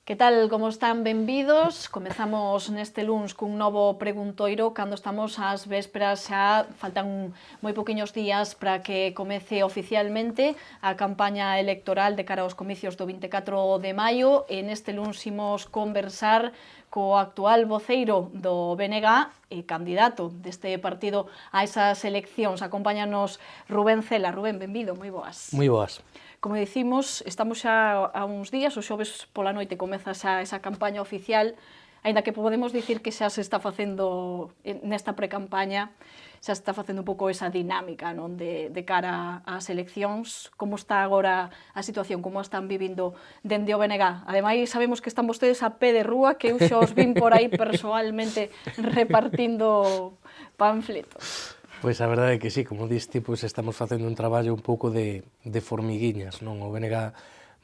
Que tal, como están? Benvidos. Comezamos neste luns cun novo preguntoiro cando estamos ás vésperas, xa faltan moi poquinhos días para que comece oficialmente a campaña electoral de cara aos comicios do 24 de maio e neste luns imos conversar co actual voceiro do BNG e candidato deste partido a esas eleccións. Acompáñanos Rubén Cela. Rubén, benvido, moi boas. Moi boas. Como dicimos, estamos xa a uns días, o xoves pola noite comeza xa esa campaña oficial, aínda que podemos dicir que xa se está facendo nesta precampaña, xa se está facendo un pouco esa dinámica, non, de cara ás eleccións. Como está agora a situación, como están vivindo dende o BNG? Ademais, sabemos que están vostedes a pé de rúa, que eu xa os vin por aí persoalmente repartindo panfletos. Pois a verdade é que sí, como diste, pois estamos facendo un traballo un pouco de formiguiñas, non? O BNG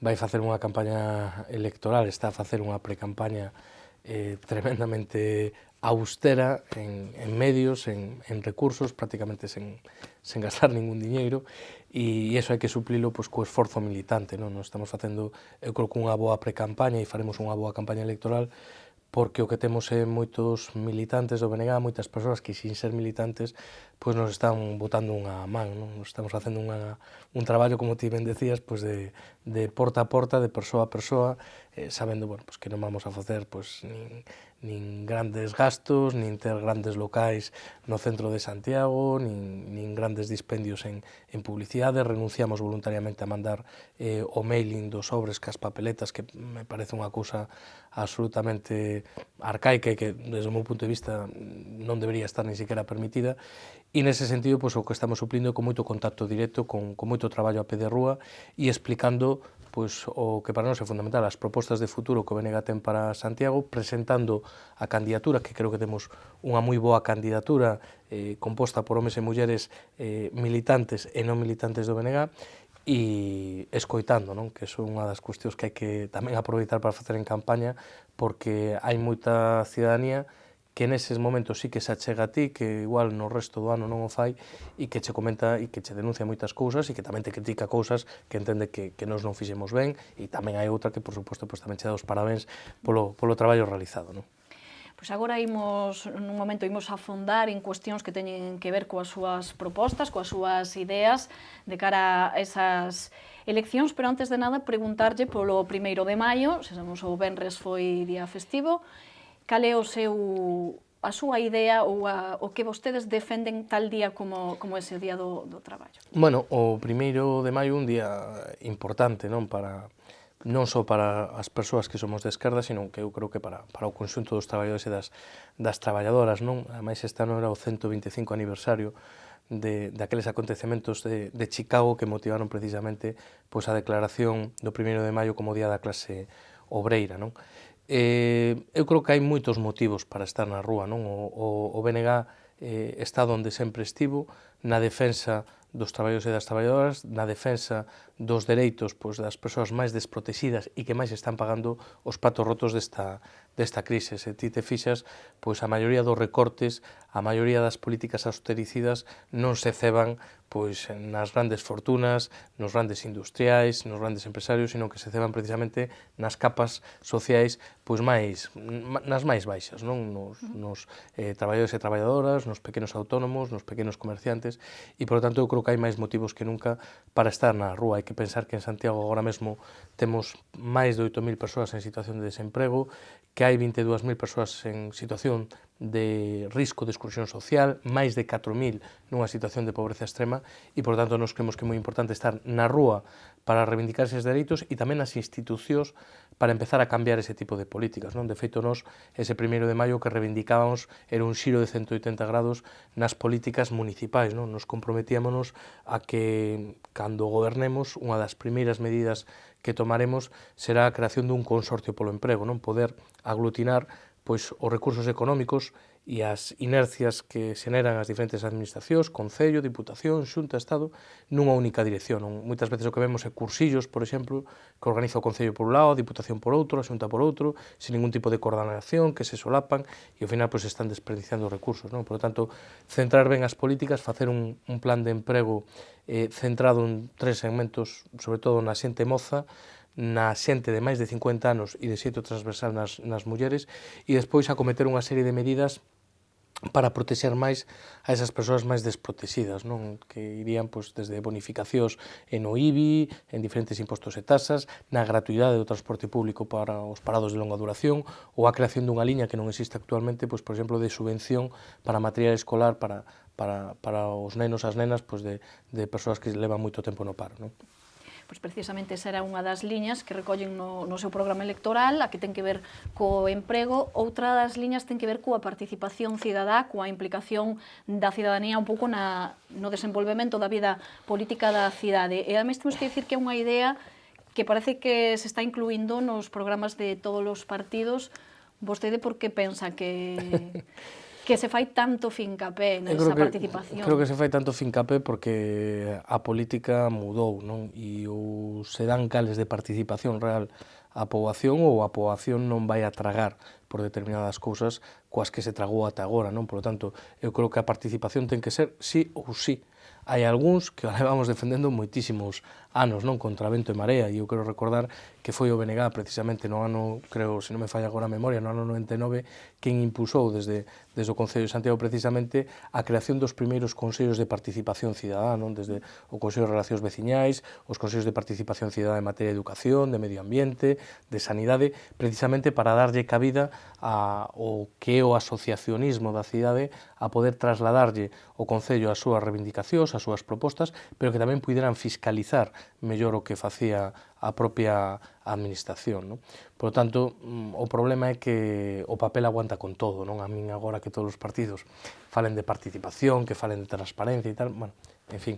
vai facer unha campaña electoral, está a facer unha precampaña tremendamente austera en medios, en recursos, prácticamente sen gastar ningún diñeiro, e iso hai que suplilo pois, co esforzo militante, non? Nos estamos facendo, eu creo que unha boa precampaña e faremos unha boa campaña electoral, porque o que temos é moitos militantes do BNG, moitas persoas que sin ser militantes pois nos están botando unha man, non? Nos estamos facendo un traballo, como ti ben decías, pois de porta a porta, de persoa a persoa, sabendo, bueno, pois que non vamos a facer pois nin grandes gastos, nin ter grandes locais no centro de Santiago, nin grandes dispendios en publicidade. Renunciamos voluntariamente a mandar o mailing dos sobres cas papeletas, que me parece unha cousa absolutamente arcaica e que, desde o meu punto de vista, non debería estar ni siquiera permitida. E nese sentido, pois, o que estamos suplindo é con moito contacto directo, con moito traballo a pé de rúa e explicando pois, o que para nós é fundamental, as propostas de futuro que o BNG ten para Santiago, presentando a candidatura, que creo que temos unha moi boa candidatura composta por homes e mulleres militantes e non militantes do BNG, e escoitando, non? Que é unha das cuestións que hai que tamén aproveitar para facer en campaña, porque hai moita cidadanía que neses momentos sí que se achega a ti, que igual no resto do ano non o fai, e que che comenta e que che denuncia moitas cousas e que tamén te critica cousas que entende que nós non fixemos ben, e tamén hai outra que, por suposto, pues, tamén che dá os parabéns polo traballo realizado, non? Pois agora nun momento imos afondar en cuestións que teñen que ver coas súas propostas, coas súas ideas de cara a esas eleccións, pero antes de nada preguntarlle polo 1º de maio, se sabemos o venres foi día festivo, cal é a súa idea ou o que vostedes defenden tal día como ese día do traballo? Bueno, o 1º de maio é un día importante, non non só para as persoas que somos de esquerda, sino que eu creo que para o conxunto dos traballadores e das traballadoras, non? Ademais, este ano era o 125 aniversario daqueles acontecementos de Chicago que motivaron precisamente pois, a declaración do 1º de maio como Día da Clase Obreira, non? Eu creo que hai moitos motivos para estar na rúa, non? O BNG está onde sempre estivo, na defensa dos traballadores e das traballadoras, na defensa dos dereitos pois, das persoas máis desprotegidas e que máis están pagando os patos rotos desta crise. Se ti te fixas, pois a maioría dos recortes, a maioría das políticas austericidas non se ceban pois nas grandes fortunas, nos grandes industriais, nos grandes empresarios, sino que se ceban precisamente nas capas sociais pois nas máis baixas, non? Nos traballadores e traballadoras, nos pequenos autónomos, nos pequenos comerciantes, e, por tanto, eu creo que hai máis motivos que nunca para estar na rúa. Hai que pensar que en Santiago agora mesmo temos máis de 8.000 persoas en situación de desemprego, que hai 22.000 persoas en situación de risco de exclusión social, máis de 4.000 nunha situación de pobreza extrema, e, por tanto, nos creemos que é moi importante estar na rúa para reivindicar eses dereitos e tamén nas institucións para empezar a cambiar ese tipo de políticas, non? De feito, nós, ese 1º de maio, que reivindicábamos era un xiro de 180 grados nas políticas municipais, non? Nos comprometíamonos a que, cando gobernemos, unha das primeiras medidas que tomaremos será a creación dun consorcio polo emprego, non? Poder aglutinar pois, os recursos económicos e as inercias que xeneran as diferentes administracións, Concello, Diputación, Xunta, Estado, nunha única dirección. Moitas veces o que vemos é cursillos, por exemplo, que organiza o Concello por un lado, a Diputación por outro, a Xunta por outro, sin ningún tipo de coordinación, que se solapan, e ao final pois, están desperdiciando recursos, non? Por lo tanto, centrar ben as políticas, facer un plan de emprego centrado en 3 segmentos, sobre todo na xente moza, na xente de máis de 50 anos e de xeito transversal nas mulleres, e despois acometer unha serie de medidas para protexer máis a esas persoas máis desprotexidas, non? Que irían pois, desde bonificacións no IBI, en diferentes impostos e tasas, na gratuidade do transporte público para os parados de longa duración, ou a creación dunha liña que non existe actualmente, pois, por exemplo, de subvención para material escolar para os nenos e as nenas pois, de persoas que levan moito tempo no paro, non? Pois precisamente esa era unha das liñas que recollen no seu programa electoral, a que ten que ver co emprego. Outra das liñas ten que ver coa participación cidadá, coa implicación da cidadanía un pouco no desenvolvemento da vida política da cidade. E ademais temos que dicir que é unha idea que parece que se está incluindo nos programas de todos os partidos. Vostede por que pensa que se fai tanto fincapé nesa participación? Creo que se fai tanto fincapé porque a política mudou, non? E ou se dan cales de participación real a poboación ou a poboación non vai a tragar por determinadas cousas coas que se tragou ata agora, non? Por lo tanto, eu creo que a participación ten que ser sí ou sí. Hai algúns que o levamos defendendo moitísimos anos, non? Contra vento e marea, e eu quero recordar que foi o BNG precisamente no ano, creo, se non me falla agora a memoria, no ano 99, quen impulsou desde o Concello de Santiago precisamente a creación dos primeiros consellos de participación cidadá, non? Desde o Consello de Relacións Veciñais, os consellos de participación cidadá en materia de educación, de medio ambiente, de sanidade, precisamente para darlle cabida ao que é o asociacionismo da cidade, a poder trasladarlle o Concello as súas reivindicacións, as súas propostas, pero que tamén puderan fiscalizar mellor o que facía a propia administración, non? Por lo tanto, o problema é que o papel aguanta con todo, non? A min agora que todos os partidos falen de participación, que falen de transparencia e tal, bueno, en fin,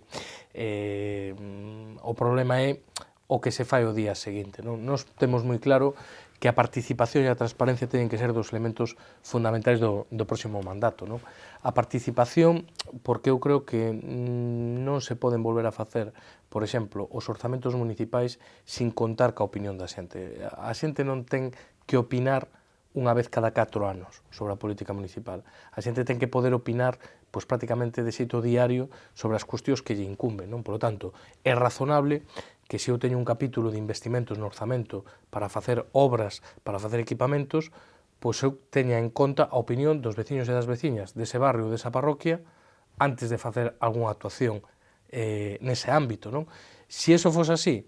o problema é o que se fai o día seguinte, non? Nos temos moi claro que a participación e a transparencia teñen que ser dos elementos fundamentais do próximo mandato, non? A participación, porque eu creo que non se poden volver a facer, por exemplo, os orzamentos municipais sin contar ca opinión da xente. A xente non ten que opinar unha vez cada 4 anos sobre a política municipal. A xente ten que poder opinar pois prácticamente de xeito diario sobre as cuestións que lle incumben, non? Por lo tanto, é razonable que se eu teño un capítulo de investimentos no orzamento para facer obras, para facer equipamentos, pois eu teña en conta a opinión dos veciños e das veciñas dese barrio ou desa parroquia antes de facer algunha actuación nese ámbito, non? Se iso fose así,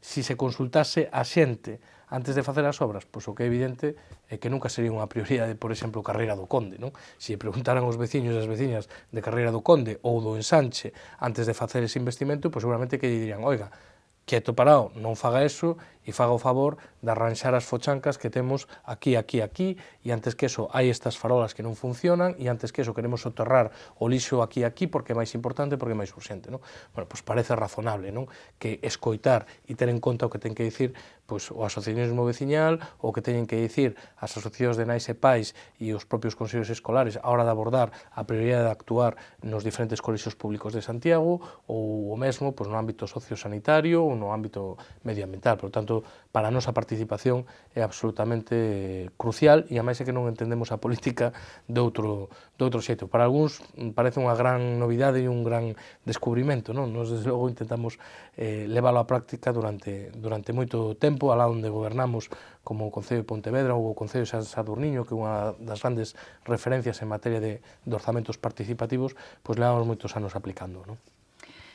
se se consultase a xente antes de facer as obras, pois o que é evidente é que nunca sería unha prioridade, por exemplo, Carreira do Conde, non? Se preguntaran os veciños e as veciñas de Carreira do Conde ou do Ensanche antes de facer ese investimento, pois seguramente que lle dirían, oiga, quieto parado, non faga eso e faga o favor de arranxar as fochancas que temos aquí, aquí, aquí, e antes que eso hai estas farolas que non funcionan, e antes que eso queremos soterrar o lixo aquí, aquí, porque é máis importante, porque é máis urxente, non? Bueno, pois parece razonable, non? Que escoitar e ter en conta o que ten que dicir pois, o asociacionismo veciñal, o que teñen que dicir as asociacións de nais e pais e os propios consellos escolares a hora de abordar a prioridade de actuar nos diferentes colexios públicos de Santiago, ou o mesmo pois, no ámbito sociosanitario ou no ámbito medioambiental. Por tanto, para a nosa participación é absolutamente crucial, e a máis é que non entendemos a política de outro xeito. Para algúns parece unha gran novidade e un gran descubrimento, non? Nos, desde logo, intentamos leválo á práctica durante moito tempo, alá onde gobernamos, como o Concello de Pontevedra ou o Concello de San Sadurniño, que é unha das grandes referencias en materia de orzamentos participativos, pois levamos moitos anos aplicando, non?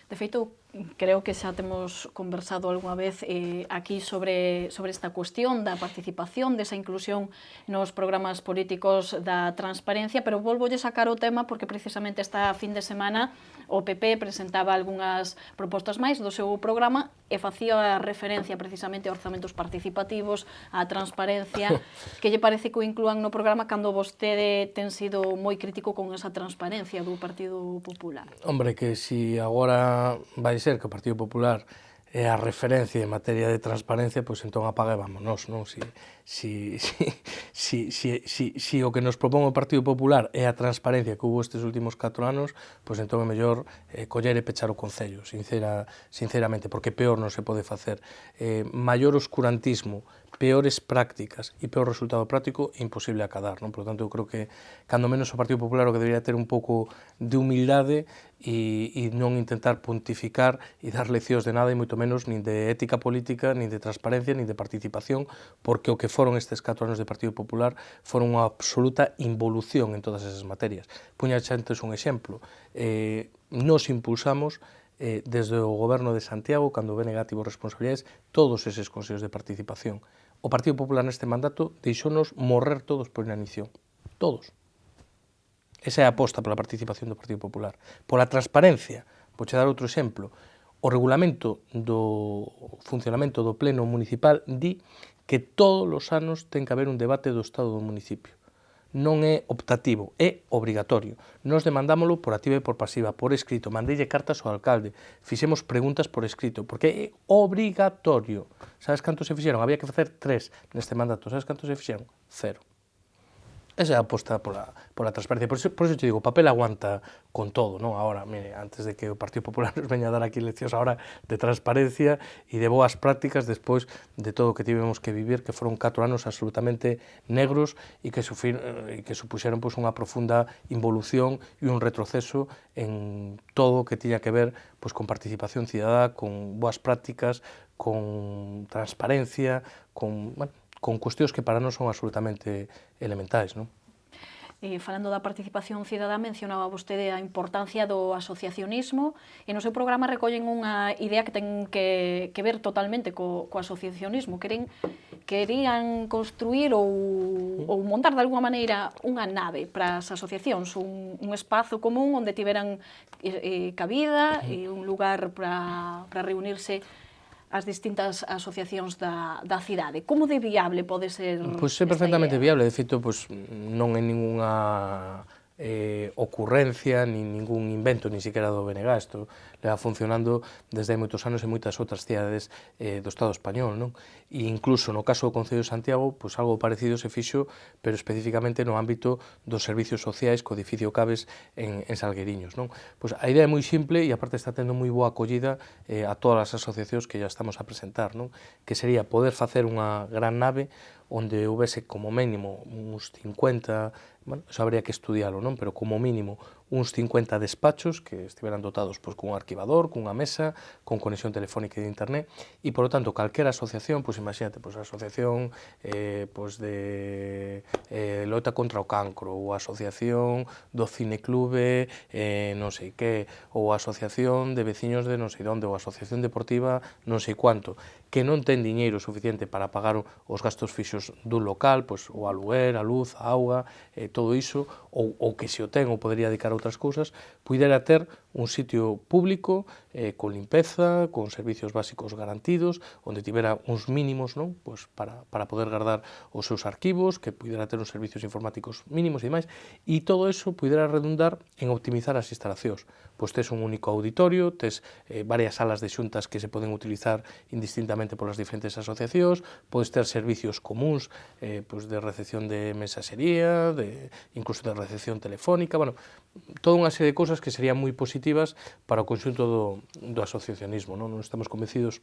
De feito, creo que xa temos conversado algunha vez aquí sobre esta cuestión da participación, desa inclusión nos programas políticos da transparencia, pero volvolle sacar o tema porque precisamente esta fin de semana o PP presentaba algunhas propostas máis do seu programa e facía referencia precisamente a orzamentos participativos, á transparencia. Que lle parece que o inclúan no programa cando vostede ten sido moi crítico con esa transparencia do Partido Popular? Hombre, que si agora vai ser que o Partido Popular é a referencia en materia de transparencia, pois entón apaga e vámonos, non? Si o que nos propón o Partido Popular é a transparencia que hubo estes últimos 4 anos, pois entón é mellor coller e pechar o Concello, sinceramente, porque peor non se pode facer. Maior oscurantismo peores prácticas e peor resultado práctico é imposible acadar, non? Por lo tanto, eu creo que, cando menos, o Partido Popular o que debería ter un pouco de humildade e non intentar pontificar e dar leccións de nada, e moito menos nin de ética política, nin de transparencia, nin de participación, porque o que foron estes 4 anos de Partido Popular foron unha absoluta involución en todas esas materias. Puña antes un exemplo. Nos impulsamos desde o goberno de Santiago, cando o BNG tivo responsabilidades, todos eses consellos de participación. O Partido Popular neste mandato deixónos morrer todos por inanición. Todos. Esa é a aposta pola participación do Partido Popular. Pola transparencia. Vou dar outro exemplo. O regulamento do funcionamento do Pleno Municipal di que todos os anos ten que haber un debate do Estado do municipio. Non é optativo, é obrigatorio. Nos demandámoslo por activa e por pasiva, por escrito, mandeille cartas ao alcalde, fixemos preguntas por escrito, porque é obrigatorio. Sabes cantos se fixeron? Había que facer 3 neste mandato. Sabes cantos se fixeron? 0. Esa é a aposta pola transparencia. Por eso te digo, o papel aguanta con todo, non? Ahora, mire, antes de que o Partido Popular nos veña a dar aquí leccións ahora de transparencia e de boas prácticas despois de todo o que tivemos que vivir, que foron 4 anos absolutamente negros e que supuxeron pois, unha profunda involución e un retroceso en todo o que tiña que ver pois, con participación cidadá, con boas prácticas, con transparencia, con cuestións que para nós son absolutamente elementais, non? Falando da participación cidadá, mencionaba vostede a importancia do asociacionismo e no seu programa recollen unha idea que ten que ver totalmente co asociacionismo. Querían construir ou montar de alguma maneira unha nave para as asociacións, un espazo común onde tiveran cabida e un lugar para reunirse as distintas asociacións da cidade. Como de viable pode ser esta idea? Pois é perfectamente viable. De feito, non é ninguna ocurrencia, nin ningún invento, ni siquiera do BNG. Isto leva funcionando desde hai moitos anos en moitas outras cidades do Estado español, non? E incluso no caso do Concello de Santiago, pois algo parecido se fixo, pero especificamente no ámbito dos servicios sociais co edificio Caves en Salgueriños, non? Pois a idea é moi simple e aparte está tendo moi boa acollida a todas as asociacións que ya estamos a presentar, non? Que sería poder facer unha gran nave onde houvese como mínimo uns 50, bueno, eso habría que estudialo, non? Pero como mínimo uns 50 despachos que estiveran dotados pois, cun arquivador, cunha mesa, con conexión telefónica e de internet, e, por lo tanto, calquera asociación, pois, imagínate, pois, a asociación pois, de loita contra o cancro, ou a asociación do cineclube non sei que, ou a asociación de veciños de non sei onde, ou a asociación deportiva non sei cuánto, que non ten diñeiro suficiente para pagar os gastos fixos dun local, pois, o aluguer, a luz, a auga, todo iso, ou que se o ten ou podería dedicar a outras cousas, puidera ter un sitio público con limpeza, con servicios básicos garantidos, onde tivera uns mínimos, non? Pois para poder guardar os seus arquivos, que puidera ter uns servicios informáticos mínimos e demais, e todo eso puidera redundar en optimizar as instalacións. Pois tes un único auditorio, tes varias salas de xuntas que se poden utilizar indistintamente polas diferentes asociacións, podes ter servicios comuns pois de recepción de mensaxería, incluso de recepción telefónica, bueno, toda unha serie de cousas que serían moi positivas para o conxunto do asociacionismo, non? Non estamos convencidos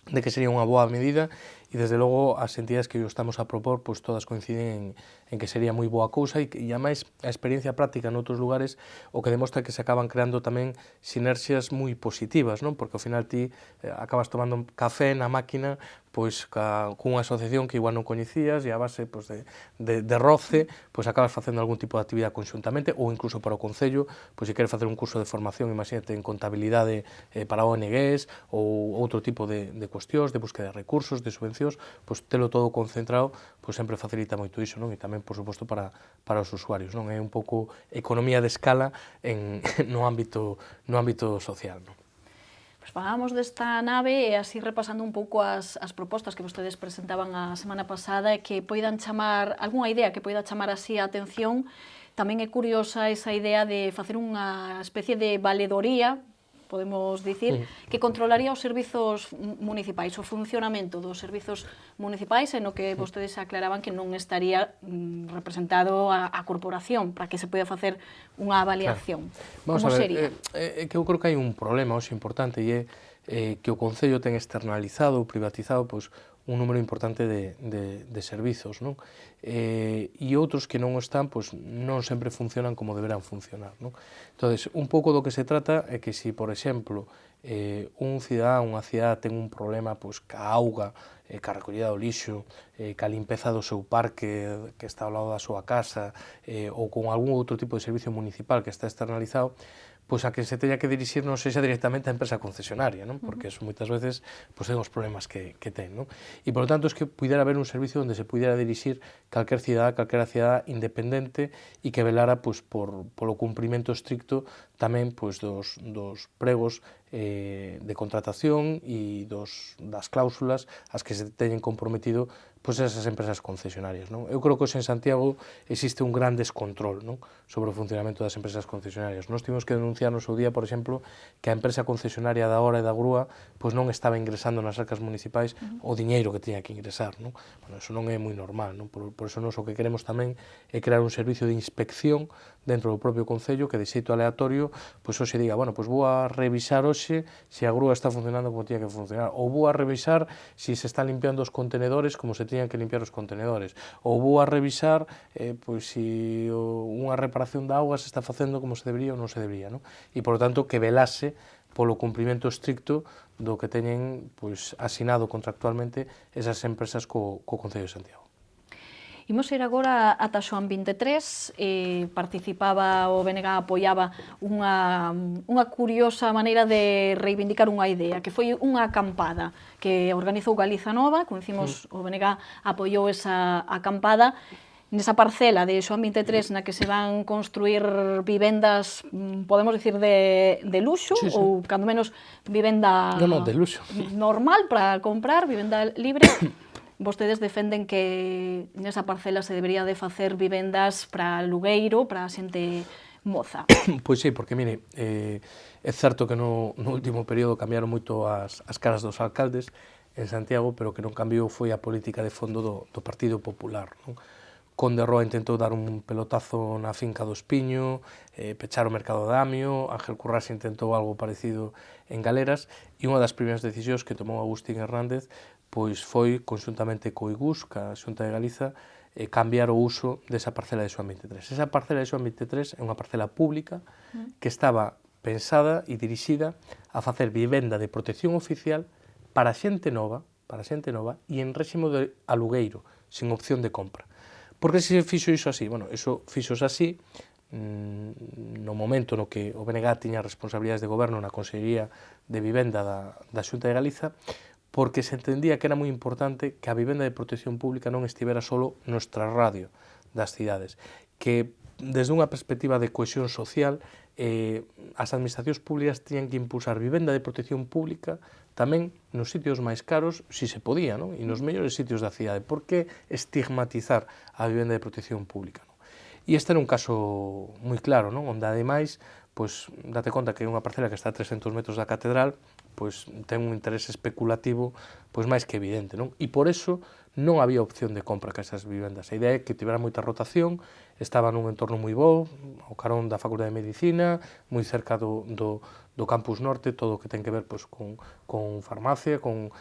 de que sería unha boa medida e, desde logo, as entidades que estamos a propor, pois todas coinciden en que sería moi boa cousa e ademais, a experiencia práctica noutros lugares o que demostra que se acaban creando tamén sinerxias moi positivas, non? Porque ao final ti acabas tomando café na máquina pois cunha asociación que igual non coñecías e a base pois, de roce pois acabas facendo algún tipo de actividade conxuntamente ou incluso para o Concello, pois se queres facer un curso de formación, imagínate, en contabilidade para ONGs ou outro tipo de cuestións, de búsqueda de recursos, de subvencións, pois telo todo concentrado, pois sempre facilita moito iso, non? E tamén, por suposto, para os usuarios, non? É un pouco economía de escala no ámbito social, non? Pues falábamos desta nave e así repasando un pouco as propostas que vostedes presentaban a semana pasada e que poidan chamar, algunha idea que poida chamar así a atención. Tamén é curiosa esa idea de facer unha especie de valedoría, podemos dicir, que controlaría os servizos municipais, o funcionamento dos servizos municipais, en o que vostedes aclaraban que non estaría representado a corporación, para que se poida facer unha avaliación. Vamos Como a ver, sería? que eu creo que hai un problema hoxe importante e é que o Concello ten externalizado ou privatizado pois, un número importante de servizos, non? E outros que non están, pois non sempre funcionan como deberán funcionar, non? Entón, un pouco do que se trata é que se, por exemplo, un cidadán, unha cidade ten un problema pois, ca auga, ca recollida do lixo, ca limpeza do seu parque que está ao lado da súa casa, ou con algún outro tipo de servicio municipal que está externalizado, pois a que se teña que dirixir non sexa directamente a empresa concesionaria, non? Porque eso moitas veces pois, ten os problemas que ten, non? E, por lo tanto, es que pudera haber un servicio onde se pudera dirixir calquera cidade independente e que velara pois, polo cumprimento estricto tamén pois, dos pregos de contratación e das cláusulas as que se teñen comprometido pois esas empresas concesionarias, non? Eu creo que hoxe en Santiago existe un gran descontrol, non? Sobre o funcionamento das empresas concesionarias. Nós tivemos que denunciar no seu día, por exemplo, que a empresa concesionaria da Hora e da Grúa pois non estaba ingresando nas arcas municipais o diñeiro que tiña que ingresar, non? Bueno, eso non é moi normal, non? Por eso nós o que queremos tamén é crear un servicio de inspección dentro do propio Concello que de xeito aleatorio pois hoxe diga, bueno, pois vou a revisar hoxe se a grúa está funcionando como tiña que funcionar, ou vou a revisar se se están limpiando os contenedores como se tiñan que limpiar os contenedores, ou vou a revisar pois se unha reparación da auga se está facendo como se debería ou non se debería, non? E, por lo tanto, que velase polo cumprimento estricto do que teñen pois, asinado contractualmente esas empresas co Concello de Santiago. Imos ir agora ata Xoán 23, participaba o BNG, apoiaba unha curiosa maneira de reivindicar unha idea, que foi unha acampada que organizou Galiza Nova, conhecimos o BNG apoiou esa acampada, nesa parcela de Xoán 23 na que se van construir vivendas, podemos dicir, de luxo, sí, sí. ou cando menos vivenda de luxo. Normal para comprar, vivenda libre. Vostedes defenden que nesa parcela se debería de facer vivendas para alugueiro, para a xente moza. Pois sí, porque, mire, é certo que no último período cambiaron moito as caras dos alcaldes en Santiago, pero que non cambiou foi a política de fondo do Partido Popular, non? Conde Roa intentou dar un pelotazo na finca do Espiño, pechar o mercado de Amio, Ángel Currás intentou algo parecido en Galeras, e unha das primeiras decisións que tomou Agustín Hernández pois foi, conxuntamente co IGUS, ca Xunta de Galiza, cambiar o uso desa parcela de Xoán 23. Esa parcela de Xoán 23 é unha parcela pública que estaba pensada e dirixida a facer vivenda de protección oficial para xente nova e en réximo de alugueiro, sin opción de compra. Por que se fixo iso así? Bueno, iso fixose así no momento no que o BNG tiña responsabilidades de goberno na Consellería de Vivenda da Xunta de Galiza, porque se entendía que era moi importante que a vivenda de protección pública non estivera solo no extrarradio das cidades, que desde unha perspectiva de cohesión social as administracións públicas tiñan que impulsar vivenda de protección pública tamén nos sitios máis caros, si se podía, non? E nos mellores sitios da cidade. Por que estigmatizar a vivenda de protección pública? Non? E este era un caso moi claro, non? Onde ademais, pois, date conta que é unha parcela que está a 300 metros da catedral, pois ten un interese especulativo pois máis que evidente, non? E por eso non había opción de compra que esas vivendas. A idea é que tivera moita rotación, estaba nun entorno moi bo, ao carón da Facultade de Medicina, moi cerca do Campus Norte, todo o que ten que ver pois, con farmacia, con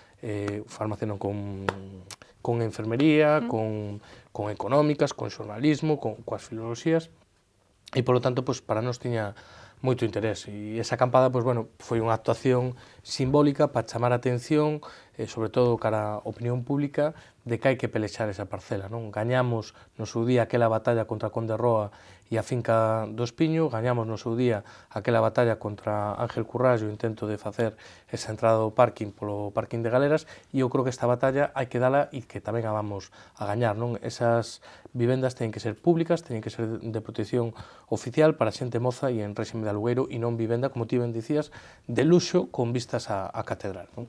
enfermería, con económicas, con xornalismo, coas filoloxías, e, polo tanto, pois, para nós tiña moito interés. E esa acampada, pois, bueno, foi unha actuación simbólica para chamar a atención, sobre todo cara á opinión pública, de que hai que pelexar esa parcela, non? Gañamos no seu día aquela batalla contra Conde Roa e a finca do Espiño, gañamos no seu día aquela batalla contra Ángel Currás e o intento de facer esa entrada do parking polo parking de Galeras, e eu creo que esta batalla hai que dala e que tamén a vamos a gañar, non? Esas vivendas teñen que ser públicas, teñen que ser de protección oficial para xente moza e en réxime de alugueiro, e non vivenda, como ti ben dicías, de luxo con vistas á catedral, non?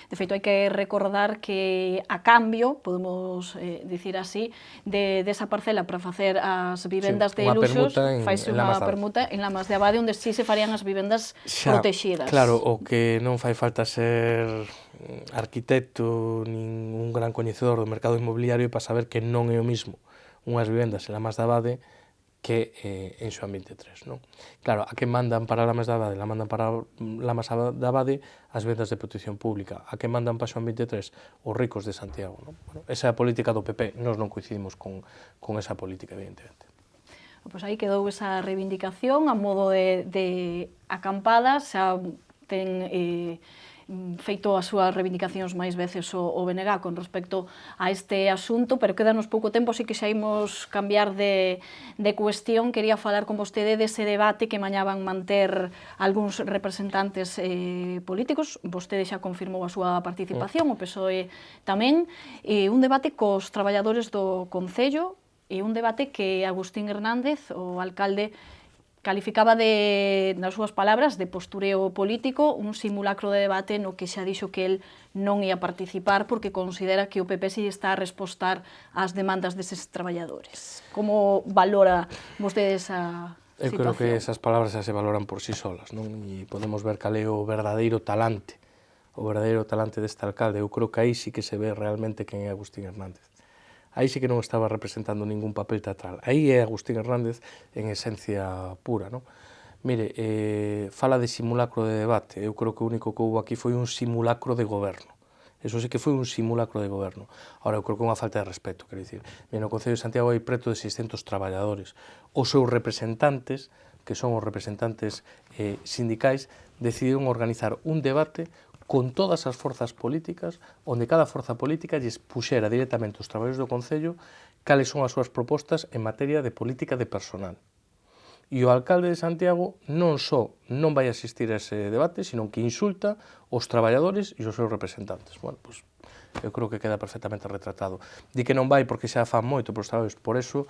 De feito, hai que recordar que a cambio, podemos dicir así, desa parcela para facer as vivendas de luxos, faise unha permuta en Lamas de Abade, onde sí se farían as vivendas protegidas. Claro, o que non fai falta ser arquitecto nin un gran coñecedor do mercado inmobiliario para saber que non é o mismo unhas vivendas en Lamas de Abade que en Xoán 23, non? Claro, a que mandan para Lamas de Abade? La mandan para Lamas de Abade as vendas de protección pública. A que mandan para Xoán 23? Os ricos de Santiago, non? Bueno, esa é a política do PP, nós non coincidimos con esa política, evidentemente. Pois aí quedou esa reivindicación a modo de acampada, xa ten feito as súas reivindicacións máis veces o BNG con respecto a este asunto, pero quedanos pouco tempo, así que xa imos cambiar de cuestión. Quería falar con vostede dese debate que mañá van manter algúns representantes políticos. Vostede xa confirmou a súa participación, o PSOE tamén. Un debate cos traballadores do Concello, e un debate que Agustín Hernández, o alcalde, calificaba nas súas palabras, de postureo político, un simulacro de debate no que xa dixo que el non ia participar porque considera que o PP si está a respostar ás demandas deses traballadores. Como valora vostede esa situación? Eu creo que esas palabras xa se valoran por sí solas, non? E podemos ver cal é o verdadeiro talante deste alcalde. Eu creo que aí sí que se ve realmente quen é Agustín Hernández. Aí sí que non estaba representando ningún papel teatral. Aí é Agustín Hernández en esencia pura, non? Mire, fala de simulacro de debate. Eu creo que o único que houve aquí foi un simulacro de goberno. Eso sí que foi un simulacro de goberno. Ahora, eu creo que é unha falta de respeto, quero dicir. No Concello de Santiago hai preto de 600 traballadores. Os seus representantes, que son os representantes sindicais, decidiron organizar un debate con todas as forzas políticas, onde cada forza política lles puxera directamente aos traballadores do Concello cales son as súas propostas en materia de política de personal. E o alcalde de Santiago non só non vai asistir a ese debate, sino que insulta os traballadores e os seus representantes. Bueno, pois, eu creo que queda perfectamente retratado. Di que non vai porque xa fan moito para os traballadores, por eso,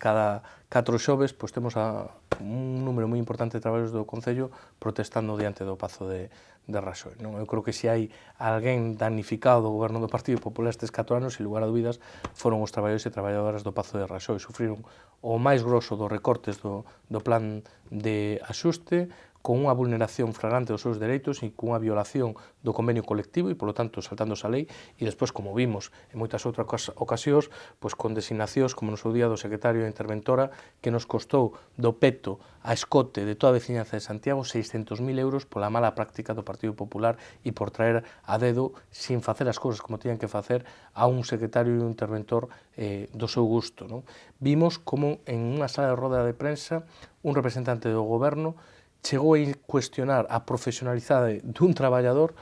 cada 4 xoves, pois temos un número moi importante de traballadores do Concello protestando diante do Pazo de Raxoi, non? Eu creo que se hai alguén damnificado do goberno do Partido Popular estes 4 anos, sin lugar a dúbidas, foron os traballadores e traballadoras do Pazo de Raxoi. Sufriron o máis grosso dos recortes do plan de axuste, con unha vulneración flagrante dos seus dereitos e con unha violación do convenio colectivo e, polo tanto, saltándose a lei, e despois, como vimos en moitas outras ocasións, pois con designacións, como no seu día do secretario de Interventora, que nos costou do peto a escote de toda a veciñanza de Santiago 600.000 euros pola mala práctica do Partido Popular e por traer a dedo, sin facer as cousas como tiñan que facer, a un secretario e un interventor do seu gusto, non? Vimos como en unha sala de roda de prensa un representante do goberno chegou a cuestionar a profesionalidade dun traballador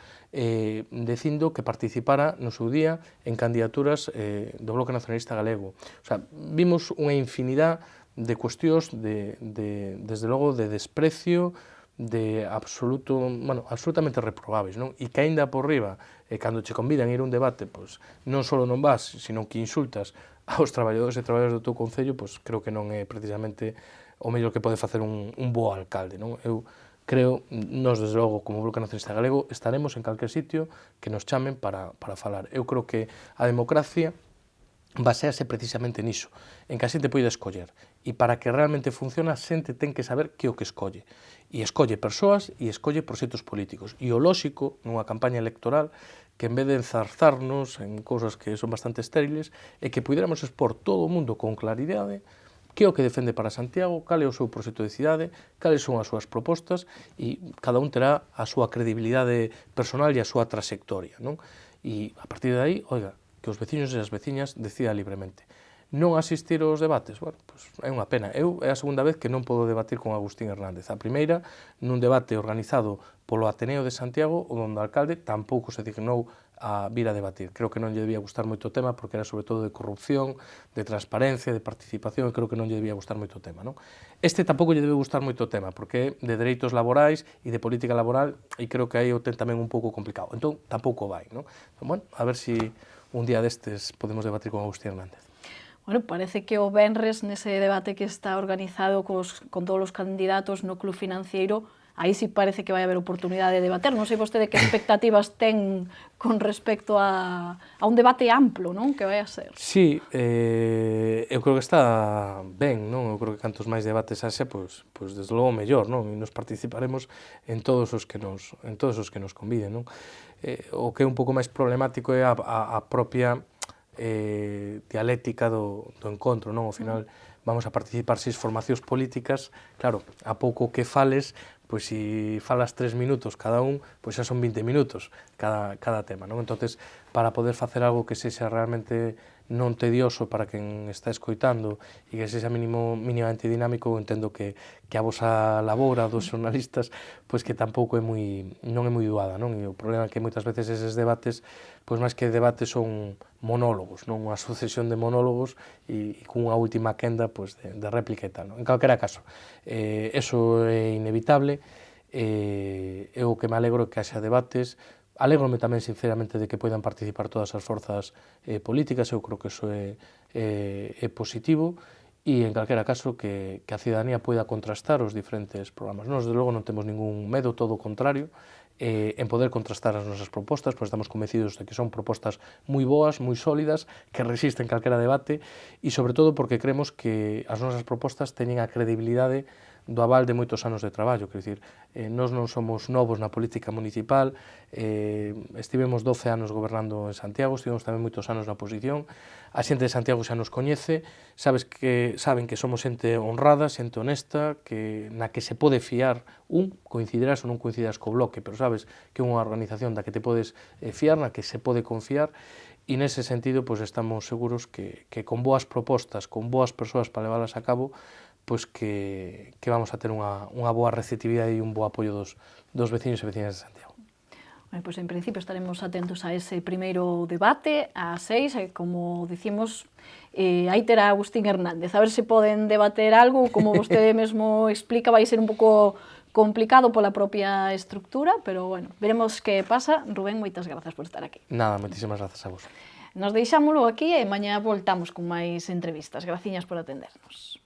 dicindo que participara no seu día en candidaturas do Bloque Nacionalista Galego. O sea, vimos unha infinidade de cuestións desde logo de desprecio, de absolutamente reprobáveis, non? E que aínda por riba, cando che convidan a ir a un debate, pois non só non vas, sino que insultas aos traballadores e traballadoras do teu concello, pois creo que non é precisamente o mellor que pode facer un bo alcalde, non? Eu creo, nós desde logo como Bloque Nacionalista Galego estaremos en calquer sitio que nos chamen para falar. Eu creo que a democracia basease precisamente niso, en que a xente poida escoller, e para que realmente funcione a xente ten que saber que o que escolle, e escolle persoas e escolle proxectos políticos, e o lóxico nunha campaña electoral que en vez de enzarzarnos en cousas que son bastante estériles, é que puidéramos expor todo o mundo con claridade que é o que defende para Santiago, cal é o seu proxecto de cidade, cales son as súas propostas, e cada un terá a súa credibilidade personal e a súa trayectoria, non? E a partir de aí, oiga, que os veciños e as veciñas decidan libremente. Non asistir aos debates? Bueno, pois é unha pena. Eu é a segunda vez que non podo debatir con Agustín Hernández. A primeira, nun debate organizado polo Ateneo de Santiago, onde o alcalde tampouco se dignou a vir a debatir. Creo que non lle debía gustar moito o tema, porque era sobre todo de corrupción, de transparencia, de participación, e creo que non lle debía gustar moito o tema, non? Este tampouco lle debe gustar moito o tema, porque é de dereitos laborais e de política laboral, e creo que aí o ten tamén un pouco complicado. Entón, tampouco vai, non? Entón, bueno, a ver se un día destes podemos debatir con Agustín Hernández. Bueno, parece que o venres nese debate que está organizado con todos os candidatos no Club Financiero, aí sí parece que vai haber oportunidade de debater. Non sei vostede que expectativas ten con respecto a un debate amplo, non? Que vai a ser. Sí, eu creo que está ben, non? Eu creo que cantos máis debates haxe, pois desde logo mellor, non? E nos participaremos en todos os que nos conviden, non? O que é un pouco máis problemático é a propia dialéctica do encontro, non? Ao final vamos a participar 6 formacións políticas, claro, a pouco que fales, pois se falas 3 minutos cada un, pois xa son 20 minutos cada tema, non? Entonces, para poder facer algo que sexa realmente non tedioso para quen está escoitando e que sexa mínimamente dinámico, entendo que a vosa labora dos xornalistas, pois que tampouco non é moi doada, non? E o problema é que moitas veces eses debates, pois máis que debates son monólogos, non? Unha sucesión de monólogos e cunha última quenda pois, de réplica e tal, non? En calquera caso, eso é inevitable, e o que me alegro que haxa debates. Alégrome tamén, sinceramente, de que poidan participar todas as forzas políticas, eu creo que eso é positivo, e, en calquera caso, que a cidadanía poida contrastar os diferentes programas. Nós, desde logo, non temos ningún medo, todo o contrario, en poder contrastar as nosas propostas, pois estamos convencidos de que son propostas moi boas, moi sólidas, que resisten calquera debate, e, sobre todo, porque creemos que as nosas propostas teñen a credibilidade do aval de moitos anos de traballo, quer dicir, nós non somos novos na política municipal, estivemos 12 anos gobernando en Santiago, estivemos tamén moitos anos na oposición, a xente de Santiago xa nos coñece, saben que somos xente honrada, xente honesta, na que se pode fiar coincidirás ou non coincidirás co bloque, pero sabes que é unha organización da que te podes fiar, na que se pode confiar, e nese sentido pois estamos seguros que con boas propostas, con boas persoas para leválas a cabo, pois que vamos a ter unha boa receptividade e un bo apoio dos veciños e veciñas de Santiago. Pois en principio estaremos atentos a ese primeiro debate, ás 6, e como dicimos, aí terá Agustín Hernández, a ver se poden debater algo, como vostede mesmo explica, vai ser un pouco complicado pola propia estructura, pero bueno, veremos que pasa. Rubén, moitas grazas por estar aquí. Nada, moitísimas grazas a vos. Nos deixámoslo aquí e mañá voltamos con máis entrevistas. Graciñas por atendernos.